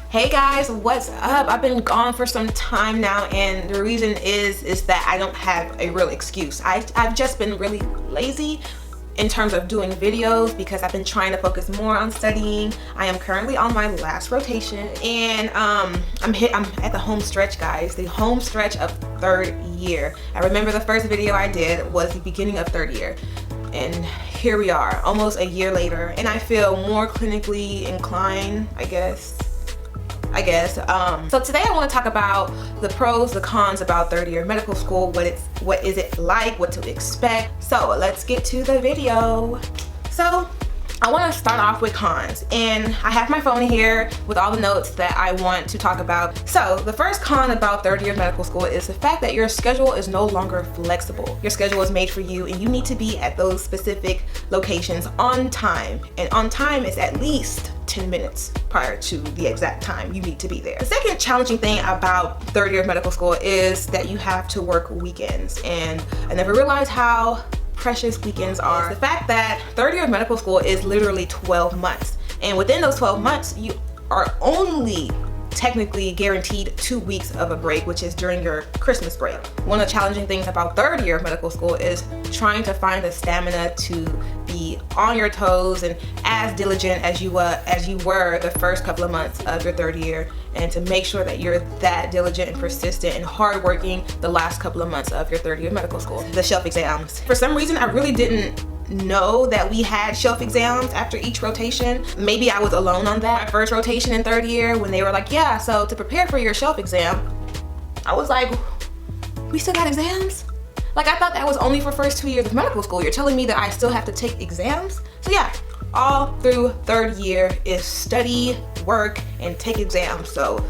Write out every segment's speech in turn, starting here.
Hey guys, what's up? I've been gone for some time now, and the reason is that I don't have a real excuse. I've just been really lazy in terms of doing videos because I've been trying to focus more on studying. I am currently on my last rotation, and I'm at the home stretch, guys. The home stretch of third year. I remember the first video I did was the beginning of third year, and here we are, almost a year later, and I feel more clinically inclined, I guess. So today I want to talk about the pros, the cons about third year medical school, what is it like, what to expect. So let's get to the video. So I want to start off with cons, and I have my phone here with all the notes that I want to talk about. So the first con about third year medical school is the fact that your schedule is no longer flexible. Your schedule is made for you, and you need to be at those specific locations on time, and on time is at least 10 minutes prior to the exact time you need to be there. The second challenging thing about third year of medical school is that you have to work weekends, and I never realized how precious weekends are. The fact that third year of medical school is literally 12 months, and within those 12 months you are only technically guaranteed 2 weeks of a break, which is during your Christmas break. One of the challenging things about third year of medical school is trying to find the stamina to be on your toes and as diligent as you were the first couple of months of your third year, and to make sure that you're that diligent and persistent and hardworking the last couple of months of your third year of medical school. The shelf exams. For some reason, I really didn't know that we had shelf exams after each rotation. Maybe I was alone on that. My first rotation in third year, when they were like, yeah, so to prepare for your shelf exam, I was like, we still got exams? Like, I thought that was only for first 2 years of medical school. You're telling me that I still have to take exams? So yeah, all through third year is study, work, and take exams. So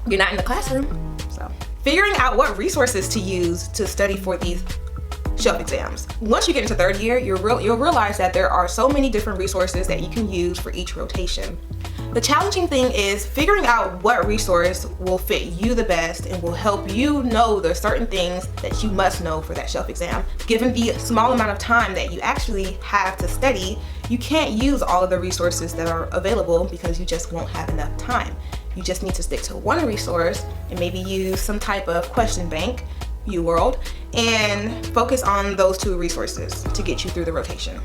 you're not in the classroom. So figuring out what resources to use to study for these shelf exams. Once you get into third year, you'll realize that there are so many different resources that you can use for each rotation. The challenging thing is figuring out what resource will fit you the best and will help you know the certain things that you must know for that shelf exam. Given the small amount of time that you actually have to study, you can't use all of the resources that are available because you just won't have enough time. You just need to stick to one resource and maybe use some type of question bank, UWorld, and focus on those two resources to get you through the rotation.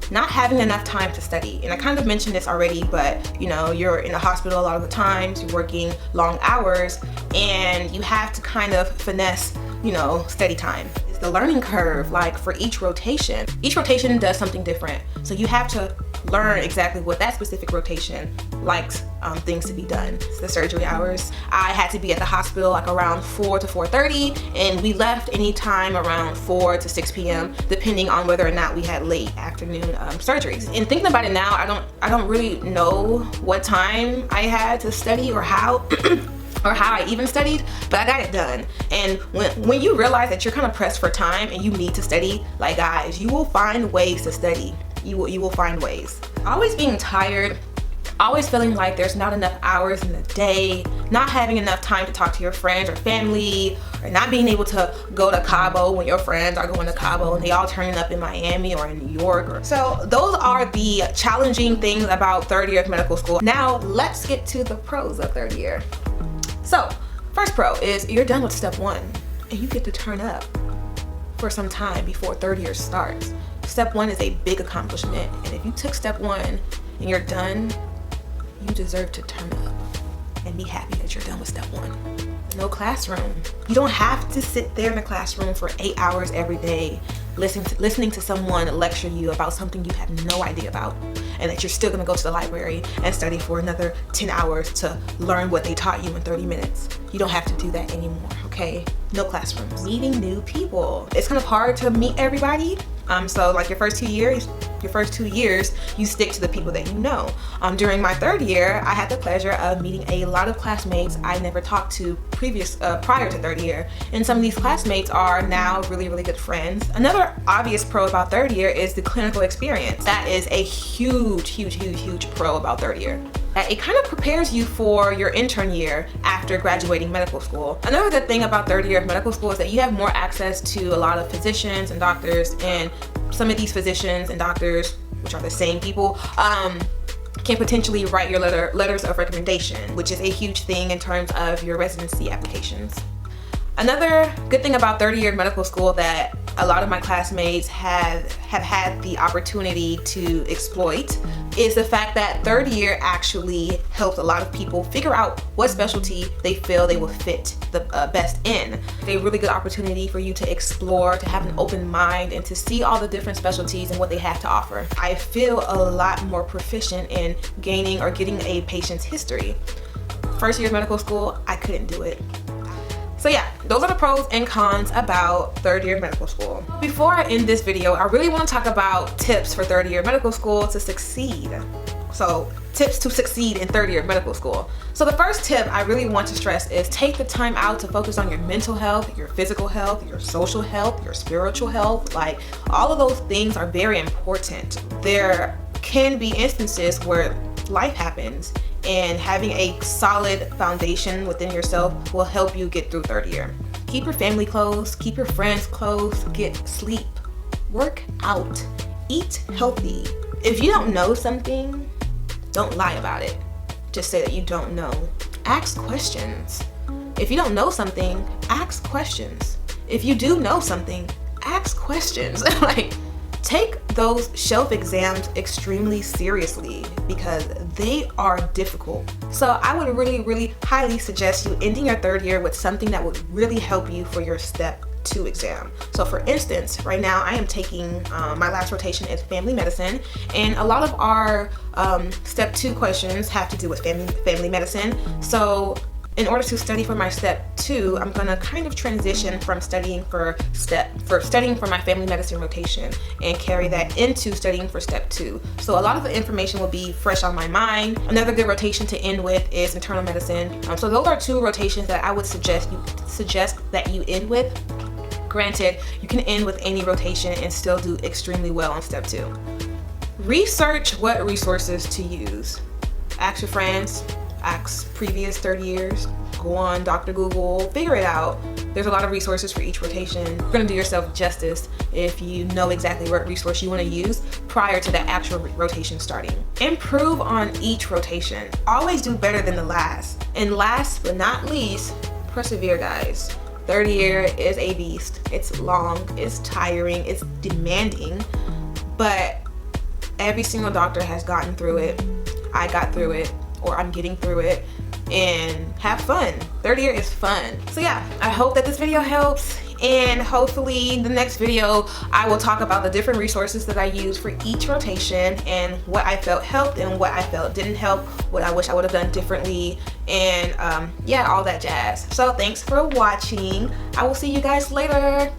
Not having enough time to study, and I kind of mentioned this already, but you know, you're in the hospital a lot of the times, you're working long hours, and you have to kind of finesse, you know, study time. It's the learning curve, like for each rotation does something different, so you have to learn exactly what that specific rotation likes things to be done. It's the surgery hours. I had to be at the hospital like around 4 to 4:30, and we left anytime around 4 to 6 p.m. depending on whether or not we had late afternoon surgeries. And thinking about it now, I don't really know what time I had to study or how or how I even studied, but I got it done. And when you realize that you're kind of pressed for time and you need to study, like guys, you will find ways to study. You will find ways. Always being tired, always feeling like there's not enough hours in the day, not having enough time to talk to your friends or family, or not being able to go to Cabo when your friends are going to Cabo and they all turning up in Miami or in New York. So those are the challenging things about third year of medical school. Now let's get to the pros of third year. So first pro is you're done with step one and you get to turn up for some time before third year starts. Step one is a big accomplishment, and if you took step one and you're done, you deserve to turn up and be happy that you're done with step one. No classroom. You don't have to sit there in the classroom for 8 hours every day listening to someone lecture you about something you have no idea about, and that you're still gonna go to the library and study for another 10 hours to learn what they taught you in 30 minutes. You don't have to do that anymore, okay? No classrooms. Meeting new people. It's kind of hard to meet everybody. So like your first 2 years, you stick to the people that you know. During my third year, I had the pleasure of meeting a lot of classmates I never talked to prior to third year. And some of these classmates are now really, really good friends. Another obvious pro about third year is the clinical experience. That is a huge pro about third year. It kind of prepares you for your intern year after graduating medical school. Another good thing about third year of medical school is that you have more access to a lot of physicians and doctors, and some of these physicians and doctors, which are the same people, can potentially write your letters of recommendation, which is a huge thing in terms of your residency applications. Another good thing about third-year medical school that a lot of my classmates have had the opportunity to exploit is the fact that third year actually helps a lot of people figure out what specialty they feel they will fit the best in. It's a really good opportunity for you to explore, to have an open mind, and to see all the different specialties and what they have to offer. I feel a lot more proficient in gaining or getting a patient's history. First year of medical school, I couldn't do it. So yeah, those are the pros and cons about third year medical school. Before I end this video, I really want to talk about tips for third year medical school to succeed. So tips to succeed in third year medical school. So the first tip I really want to stress is take the time out to focus on your mental health, your physical health, your social health, your spiritual health. Like, all of those things are very important. There can be instances where life happens, and having a solid foundation within yourself will help you get through third year. Keep your family close, keep your friends close, get sleep, work out, eat healthy. If you don't know something, don't lie about it. Just say that you don't know. Ask questions. If you don't know something, ask questions. If you do know something, ask questions. Like, take those shelf exams extremely seriously because they are difficult. So I would really highly suggest you ending your third year with something that would really help you for your step 2 exam. So for instance, right now I am taking my last rotation is family medicine, and a lot of our step 2 questions have to do with family medicine. So in order to study for my step 2, I'm gonna kind of transition from studying for my family medicine rotation and carry that into studying for step 2. So a lot of the information will be fresh on my mind. Another good rotation to end with is internal medicine. So those are 2 rotations that I would suggest that you end with. Granted, you can end with any rotation and still do extremely well on step 2. Research what resources to use. Ask your friends. Ask previous 30 years, go on Dr. Google, figure it out. There's a lot of resources for each rotation. You're gonna do yourself justice if you know exactly what resource you wanna use prior to the actual rotation starting. Improve on each rotation. Always do better than the last. And last but not least, persevere, guys. Third year is a beast. It's long, it's tiring, it's demanding, but every single doctor has gotten through it. I got through it, or I'm getting through it, and have fun. Third year is fun. So yeah, I hope that this video helps, and hopefully the next video I will talk about the different resources that I use for each rotation and what I felt helped and what I felt didn't help, what I wish I would have done differently, and yeah, all that jazz. So thanks for watching. I will see you guys later.